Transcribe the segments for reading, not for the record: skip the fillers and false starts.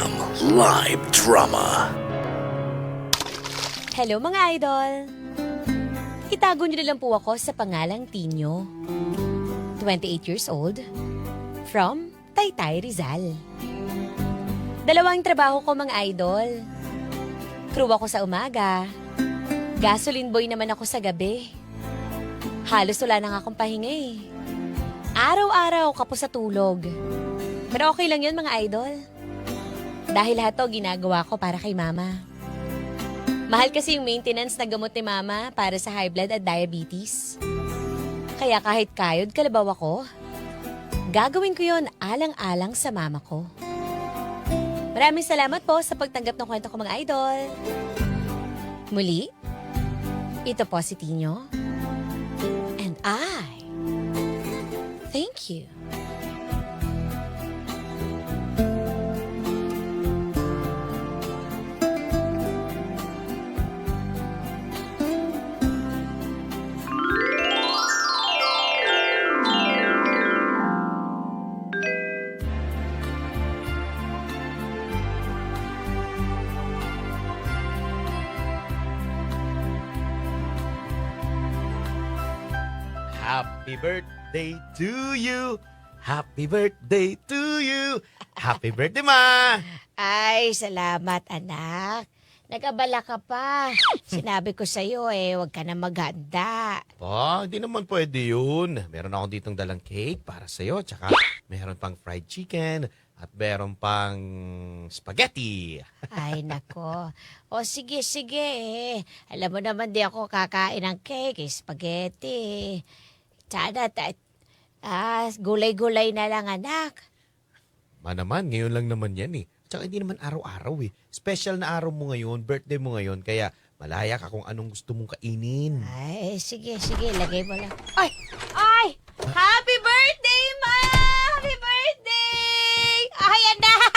FM Live Drama. Hello mga idol! Itago niyo na lang po ako sa pangalang Tino. 28 years old. From Taytay, Rizal. Dalawang trabaho ko mga idol. Crew ako sa umaga. Gasoline boy naman ako sa gabi. Halos wala na nga akong pahinga eh. Araw-araw kapos sa tulog. Pero okay lang yun mga idol. Dahil lahat to ginagawa ko para kay mama. Mahal kasi yung maintenance na gamot ni mama para sa high blood at diabetes. Kaya kahit kayod kalabaw ako, gagawin ko yon alang-alang sa mama ko. Maraming salamat po sa pagtanggap ng kwento ko mga idol. Muli, ito po si Tino. And I thank you. Happy birthday to you. Happy birthday to you. Happy birthday, Ma. Ay, salamat anak. Nag-abala ka pa. Sinabi ko sa'yo huwag ka na maghanda. Pa, hindi naman pwede yun. Meron ako ditong dalang cake para sa'yo. Tsaka meron pang fried chicken at meron pang spaghetti. Ay, nako. O sige. Alam mo naman di ako kakain ng cake, spaghetti. Sana, gulay-gulay na lang anak. Ma naman, ngayon lang naman yan eh. Tsaka hindi naman araw-araw eh. Special na araw mo ngayon, birthday mo ngayon, kaya malaya ka kung anong gusto mong kainin. Ay, sige. Lagay mo lang. Ay! Happy birthday, Ma! Happy birthday! Ay, anak!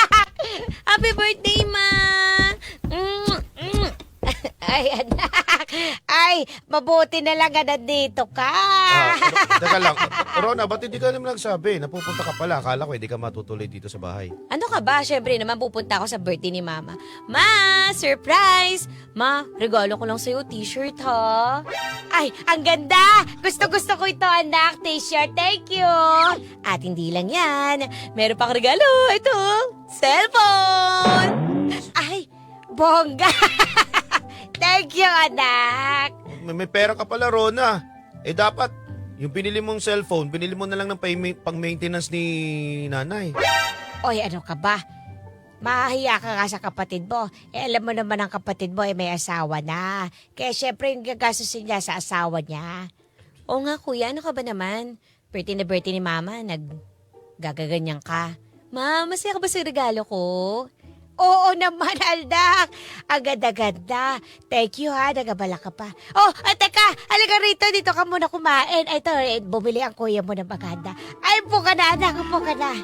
Happy birthday, Ma! Ay, anak! Ay, mabuti na lang na nandito ka! Teka lang, Rona, ba't hindi ka naman nagsabi? Napupunta ka pala. Akala ko hindi ka matutuloy dito sa bahay. Ano ka ba? Siyempre naman pupunta ako sa birthday ni Mama. Ma! Surprise! Ma, regalo ko lang sa'yo t-shirt ha. Ay, ang ganda! Gusto ko ito, anak. T-shirt, thank you! At hindi lang yan. Meron pang regalo. Ito, cellphone! Ay, bongga! Thank you, anak! May pera ka pala, Rona. Dapat, yung binili mong cellphone, binili mo na lang ng pang-maintenance ni nanay. Oy, ano ka ba? Mahiya ka nga sa kapatid mo. Alam mo naman ang kapatid mo may asawa na. Kaya syempre yung gagastusin niya sa asawa niya. Oo nga kuya, ano ka ba naman? Birthday na birthday ni Mama, naggagaganyan ka. Ma, masaya ka ba sa regalo ko? Oo naman, Aldak. Ang ganda-ganda. Thank you ha, nagabala ka pa. Oh, teka, halika rito. Dito ka muna kumain. Ay, ito, bumili ang kuya mo ng maganda. Ay, upo ka na, anak. Upo ka na.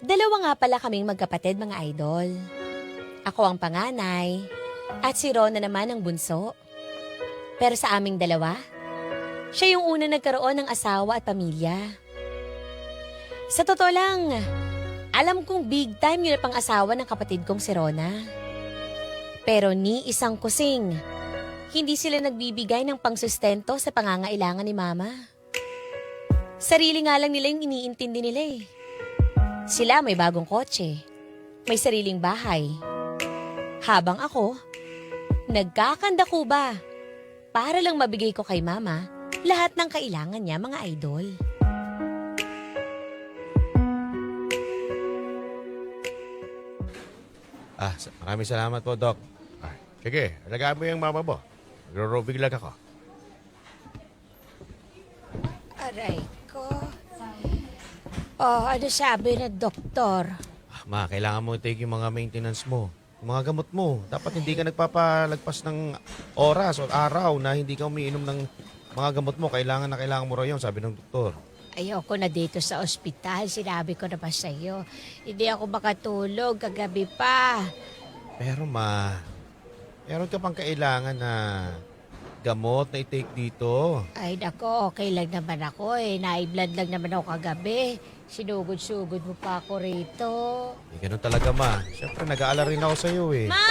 Dalawa nga pala kaming magkapatid mga idol. Ako ang panganay at si Rona naman ang bunso. Pero sa aming dalawa, siya yung una nagkaroon ng asawa at pamilya. Sa totoo lang, alam kong big time yun ang pang-asawa ng kapatid kong si Rona. Pero ni isang kusing, hindi sila nagbibigay ng pangsustento sa pangangailangan ni Mama. Sarili nga lang nila yung iniintindi nila eh. Sila may bagong kotse, may sariling bahay. Habang ako, nagkakandakuba para lang mabigay ko kay Mama lahat ng kailangan niya mga idol. Maraming salamat po, Doc. Sige, alagaan mo yung mama mo. Nagro-robing lang ako. Aray ko. Oh, ano sabi ng doktor? Ma, kailangan mo i-take yung mga maintenance mo. Yung mga gamot mo. Dapat hindi ka nagpapalagpas ng oras o araw na hindi ka umiinom ng mga gamot mo. Kailangan na kailangan mo raw yun, sabi ng doktor. Ayoko na dito sa ospital. Sinabi ko na ba sa'yo? Hindi ako makatulog kagabi pa. Pero ma, meron ka pang kailangan na gamot na i-take dito. Ay nako, okay lang naman ako eh. Nai-blood lang naman ako kagabi. Sinugod-sugod mo pa ako rito. Hindi ganun talaga ma. Siyempre nag-aalala rin ako sa'yo eh. Ma!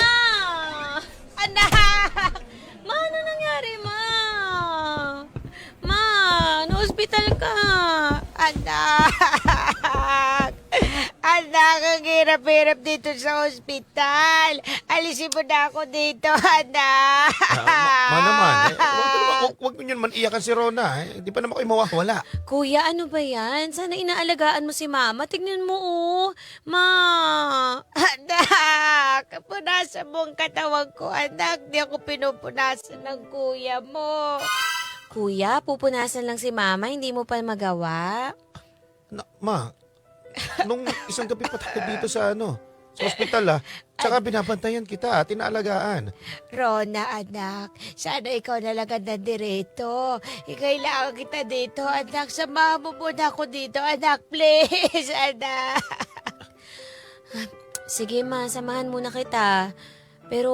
Anak! Ma, ano nangyari, ma? Ma, no-hospital ka. Anak! Anak, ang hirap-hirap dito sa ospital. Alisin mo na ako dito, anak. Ma naman, wag mo naman iyakan si Rona. Hindi pa naman kayo mawawala. Kuya, ano ba yan? Sana inaalagaan mo si mama. Tignan mo, oh. Ma! Anak, punasan mo ang katawan ko, anak. Di ako pinupunasan ng kuya mo. Kuya, pupunasan lang si mama. Hindi mo pa magawa? Ma, nung isang gabi pa tayo dito sa sa ospital tsaka binabantayan kita at inaalagaan. Rona, anak, sana ikaw na lang ang nandirito. Kailangan kita dito, anak. Samahan mo muna ako dito, anak. Please, anak. Sige, ma. Samahan muna kita. Pero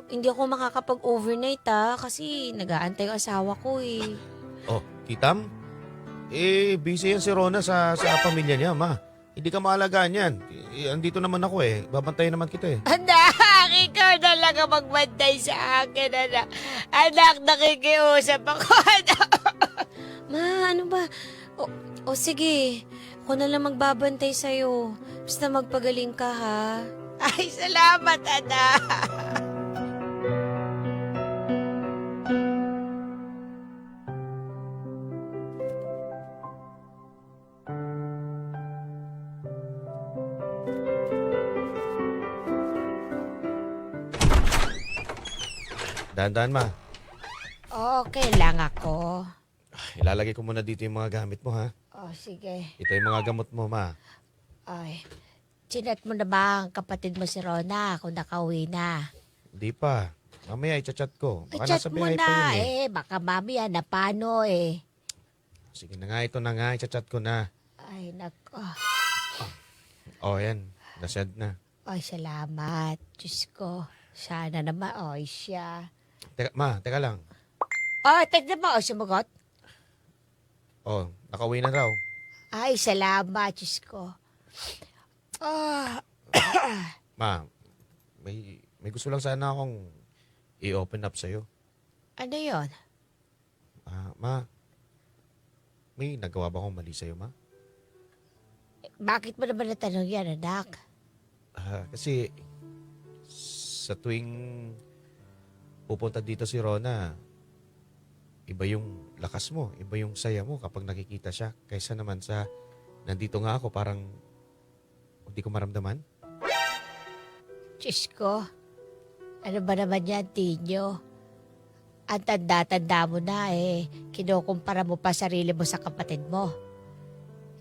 hindi ako makakapag-overnight, kasi nag-aantay yung asawa ko, eh. Oh, Kitam? Busy yan si Rona sa pamilya niya, ma. Hindi ka maalagaan yan. Andito naman ako Babantayan naman kita Anak, ikaw na lang ang magbantay sa akin, anak. Anak, nakikiusap ako, anak. Ma, ano ba? O sige. Ako na lang magbabantay sa'yo. Basta magpagaling ka, ha? Ay, salamat, anak. Dahan-dahan, ma. Okay lang ako. Ilalagay ko muna dito yung mga gamit mo, ha? Oh, sige. Ito yung mga gamot mo, ma. Ay, chinat mo na ba ang kapatid mo si Rona kung nakauwi na? Hindi pa. Mamaya i-chat ko. Baka I-chat nasa mo biyahe pa na yun baka mamaya na paano eh. Sige na nga, ito na nga. I-chat ko na. Ay, nako. Oh, yan. Nasend na. Ay, salamat. Diyos ko. Sana naman, siya. Teka lang. Tignan mo, sumagot. Oh, nakauwi na raw. Ay, salamat, Diyos ko. Ma, may gusto lang sana akong i-open up sa'yo. Ano yon? Ma, may nagawa ba akong mali sa'yo, ma? Bakit mo naman natanong yan, anak? Kasi sa tuwing pupunta dito si Rona, iba yung lakas mo, iba yung saya mo kapag nakikita siya. Kaysa naman sa nandito nga ako parang hindi ko maramdaman. Diyos ko. Ano ba naman yan, Tinyo? Ang tanda-tanda mo na kinukumpara mo pa sarili mo sa kapatid mo.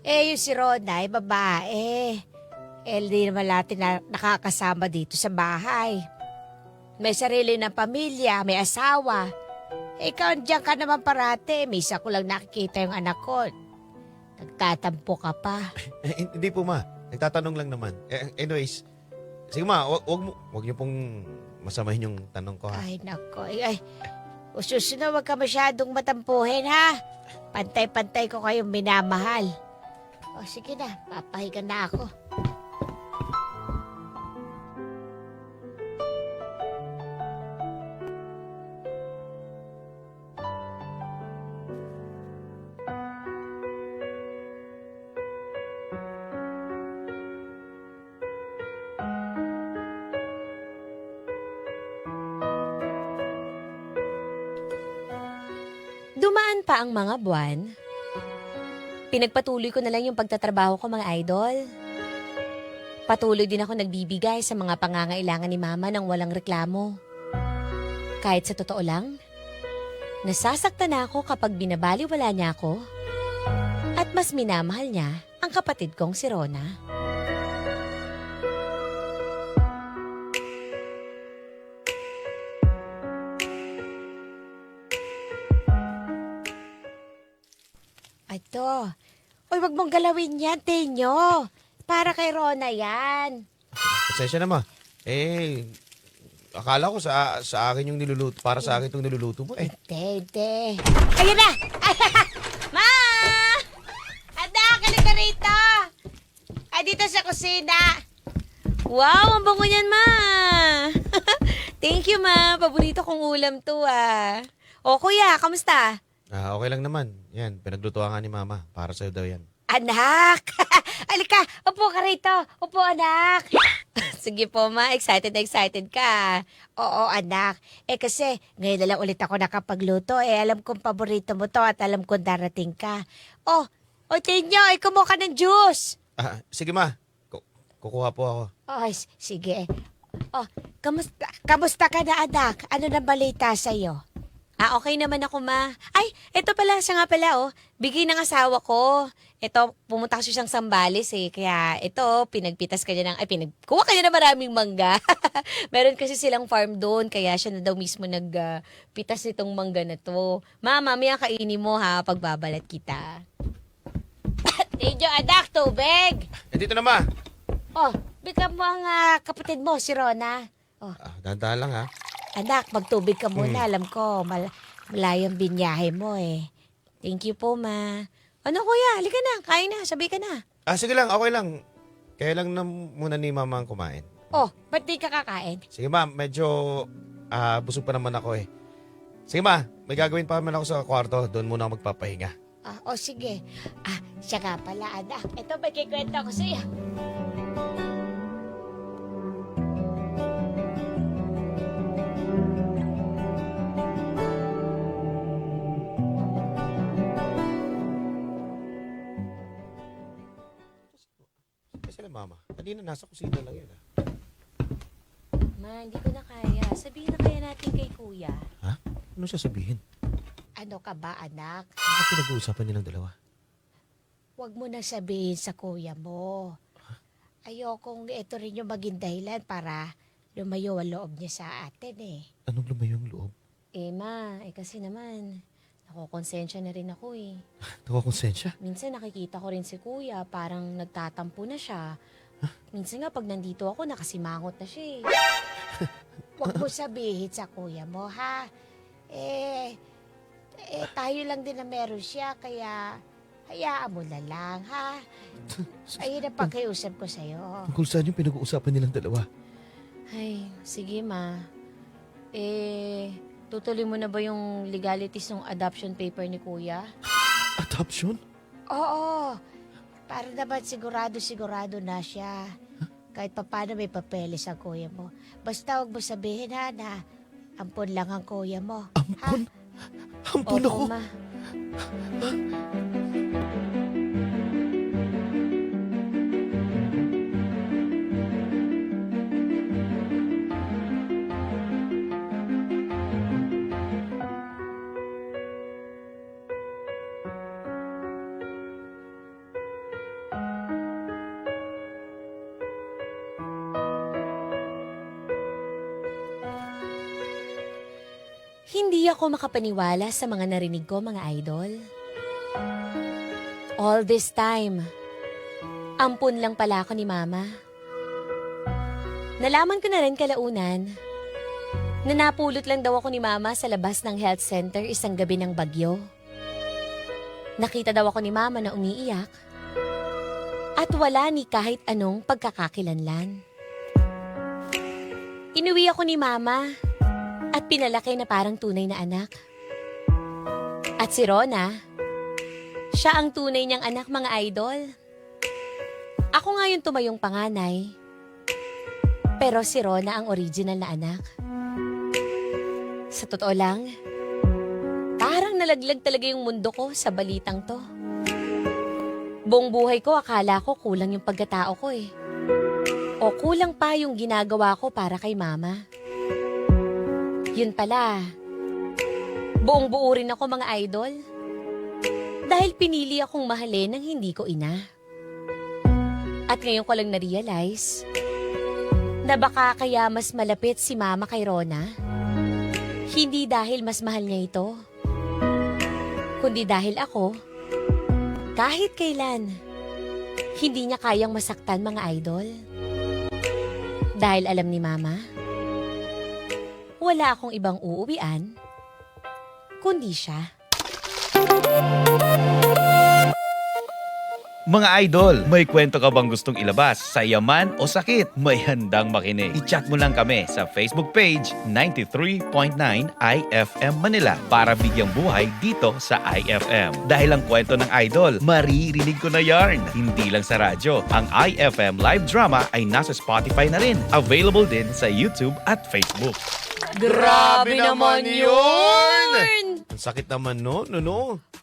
Yung si Rona babae. Di naman natin nakakasama dito sa bahay. May sarili ng pamilya, may asawa. Ikaw diyan ka naman parate. Misa ko lang nakikita yung anak ko. Nagtatampo ka pa. Hindi po, ma. Nagtatanong lang naman. Anyways, sige ma, wag niyo pong masamahin yung tanong ko, ha? Ay, nako. Ay, susunod, wag ka masyadong matampuhin, ha? Pantay-pantay ko kayong minamahal. Sige na, papahiga na ako. Dumaan pa ang mga buwan. Pinagpatuloy ko na lang yung pagtatrabaho ko, mga idol. Patuloy din ako nagbibigay sa mga pangangailangan ni mama ng walang reklamo. Kahit sa totoo lang, nasasaktan na ako kapag binabaliwala niya ako at mas minamahal niya ang kapatid kong si Rona. Ito, Uy, wag mong galawin yan, Tenyo. Para kay Rona yan. Pasensya na, ma. Akala ko sa akin yung niluluto. Para sa akin itong niluluto mo eh. Hindi. Ayun na! Ma! Anak, halika rito! Dito sa kusina. Wow, ang bango niyan, ma! Thank you, ma. Paborito kong ulam to, ah. O, kuya, kamusta? Okay lang naman. Yan, pinaglutuan nga ni mama. Para sa'yo daw yan. Anak! Halika, upo ka rito. Upo, anak. Sige po, ma. Excited na excited ka. Oo, anak. Kasi ngayon na lang ulit ako nakapagluto. Alam kong paborito mo to at alam kong darating ka. Tenyo, kumuha ka ng juice. Sige, ma. Kukuha po ako. Sige. Kamusta ka na, anak? Ano na balita sa'yo? Okay naman ako, ma. Ay, ito pala, siya nga pala, oh. Bigay ng asawa ko. Ito, pumunta kasi siyang Sambales, eh. Kaya, ito, pinagpitas kanya kuha kanya ng maraming mangga. Meron kasi silang farm doon, kaya siya na daw mismo nagpitas nitong mangga na to. Ma, mamaya kainin mo, ha, pagbabalat kita. Tenyo, anak, tubig. Dito na, ma. Bigyan mo ang kapatid mo, si Rona. Dahan-dahan lang, ha. Anak, magtubig ka muna. Alam ko, malayang binyahe mo eh. Thank you po, ma. Ano, kuya? Halika na. Kain na. Sabi ka na. Sige lang, okay lang. Kaya lang na muna ni mama ang kumain. Ba't di ka kakain? Sige, ma. Medyo busog pa naman ako eh. Sige, ma. May gagawin pa naman ako sa kwarto. Doon muna ako magpapahinga. Sige. Siya nga pala, anak. Ito, may kikwento ko sa'yo. Sila mama. Kanina nasa kusina lang yan. Ma, hindi ko na kaya. Sabihin na kaya natin kay kuya. Ha? Ano siya sabihin? Ano ka ba, anak? Ano pinag-uusapan nilang dalawa? Huwag mo na sabihin sa kuya mo. Ayokong ito rin yung maging dahilan para lumayo ang loob niya sa atin eh. Anong lumayo ang loob? Ma, kasi naman, nakokonsensya na rin ako eh. Nakakonsensya? Minsan nakikita ko rin si kuya, parang nagtatampo na siya. Minsan nga pag nandito ako, nakasimangot na siya eh. Huwag mo sabihin sa kuya mo, ha? Tayo lang din na meron siya, kaya hayaan mo na lang, ha? Ayun ang pakiusap ko sa'yo. Tungkol saan yung pinag-uusapan nilang dalawa? Ay, sige ma. Tutuloy mo na ba yung legalities ng adoption paper ni kuya? Adoption? Oo. Para naman sigurado na siya. Kahit paano may papeles ang kuya mo. Basta huwag mo sabihin, ha, na ampun lang ang kuya mo. Ampun? Ampun ako? Ma. Hindi ako makapaniwala sa mga narinig ko, mga idol. All this time, ampun lang pala ako ni Mama. Nalaman ko na rin kalaunan na napulot lang daw ako ni Mama sa labas ng health center isang gabi ng bagyo. Nakita daw ako ni Mama na umiiyak at wala ni kahit anong pagkakakilanlan. Inuwi ako ni Mama at pinalaki na parang tunay na anak. At si Rona, siya ang tunay niyang anak, mga idol. Ako nga yung tumayong panganay, pero si Rona ang original na anak. Sa totoo lang, parang nalaglag talaga yung mundo ko sa balitang to. Buong buhay ko akala ko kulang yung pagkatao ko eh. O kulang pa yung ginagawa ko para kay Mama. Yun pala, buong buo rin ako, mga idol. Dahil pinili akong mahalin ng hindi ko ina. At ngayon ko lang na-realize na baka kaya mas malapit si Mama kay Rona. Hindi dahil mas mahal niya ito, kundi dahil ako, kahit kailan, hindi niya kayang masaktan mga idol. Dahil alam ni Mama, wala akong ibang uuwian, kundi siya. Mga idol, may kwento ka bang gustong ilabas? Sa yaman o sakit? May handang makinig. I-chat mo lang kami sa Facebook page 93.9 IFM Manila para bigyang buhay dito sa IFM. Dahil ang kwento ng idol, maririnig ko na yarn. Hindi lang sa radyo. Ang IFM live drama ay nasa Spotify na rin. Available din sa YouTube at Facebook. Grabe naman yun! Ang sakit naman no.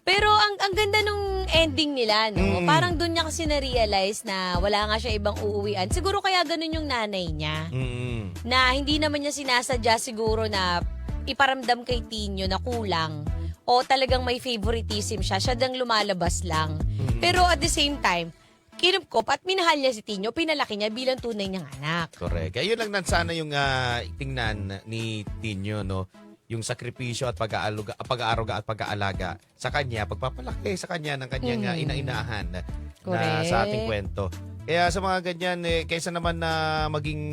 Pero ang ganda nung ending nila, no? Mm. Parang doon niya kasi na-realize na wala nga siya ibang uuwian. Siguro kaya ganun yung nanay niya. Mm. Na hindi naman niya sinasadya siguro na iparamdam kay Tinyo na kulang. O talagang may favoritism siya. Siya dang lumalabas lang. Pero at the same time, kinupkop at minahal niya si Tinyo, pinalaki niya bilang tunay niyang anak. Correct. Kaya yun lang sana yung tingnan ni Tinyo, no? Yung sakripisyo at pag-aaruga at pag-aalaga sa kanya, pagpapalaki sa kanya ng kanyang ina-inahan na Correct. sa ating kwento. Kaya sa mga ganyan, kaysa naman na maging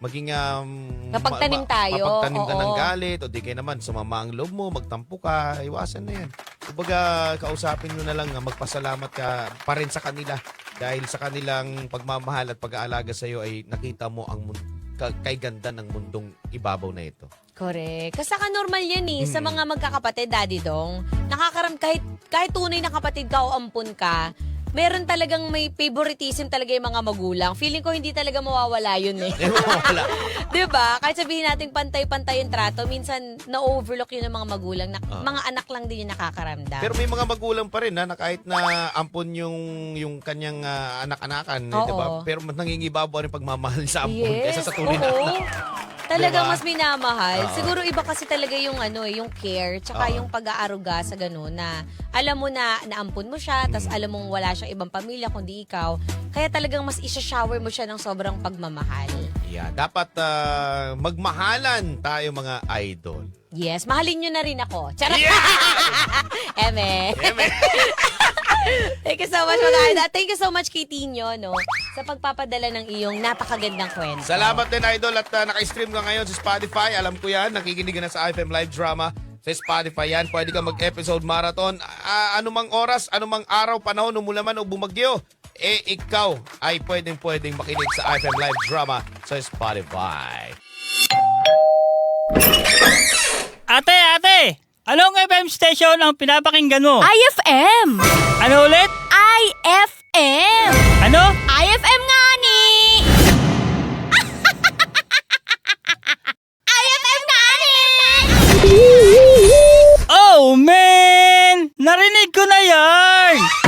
Mapagtanim tayo. mapagtanim ka Oo. ng galit o di kayo naman sumama ang loob mo, magtampo ka, iwasan na yan. Kumbaga, kausapin mo na lang, magpasalamat ka pa rin sa kanila dahil sa kanilang pagmamahal at pag-aalaga sa iyo ay nakita mo ang kay ganda ng mundong ibabaw na ito. Correct. Kasi saka normal yan sa mga magkakapatid, Daddy Dong. Kahit tunay na kapatid ka o ampun ka, meron talagang may favoritism talaga yung mga magulang. Feeling ko hindi talaga mawawala yun Wala. Diba? Kahit sabihin natin pantay-pantay yung trato, minsan na-overlook yun ng mga magulang. Mga anak lang din yung nakakaramdam. Pero may mga magulang pa rin na kahit na ampun yung kanyang anak-anakan, Oo. di ba? Pero mas nangingibabaw rin pagmamahal sa ampun kaysa sa tunay na oo. anak. Talagang Diba? mas minamahal. Oo. Siguro iba kasi talaga yung yung care, tsaka Oo. yung pag-aaruga sa gano'n na alam mo na naampun mo siya, tas alam mong wala siyang ibang pamilya kundi ikaw. Kaya talagang mas isa-shower mo siya ng sobrang pagmamahal. Yeah, dapat magmahalan tayo mga idol. Yes, mahalin nyo na rin ako. Charot! Eme. Thank you so much, mga idol. Thank you so much kay Tinyo, no, sa pagpapadala ng iyong napakagandang kwento. Salamat din, idol, at naka-stream ka ngayon sa Spotify. Alam ko yan, nakikinig ka na sa IFM Live Drama sa Spotify yan. Pwede ka mag-episode marathon. Anumang oras, anumang araw, panahon, umulaman o bumagyo, ikaw ay pwedeng makinig sa IFM Live Drama sa Spotify. Ate! Anong FM station ang pinapakinggan mo? IFM! Ano ulit? IFM! Ano? IFM nga ni! IFM nga ni! Oh, man! Narinig ko na yan!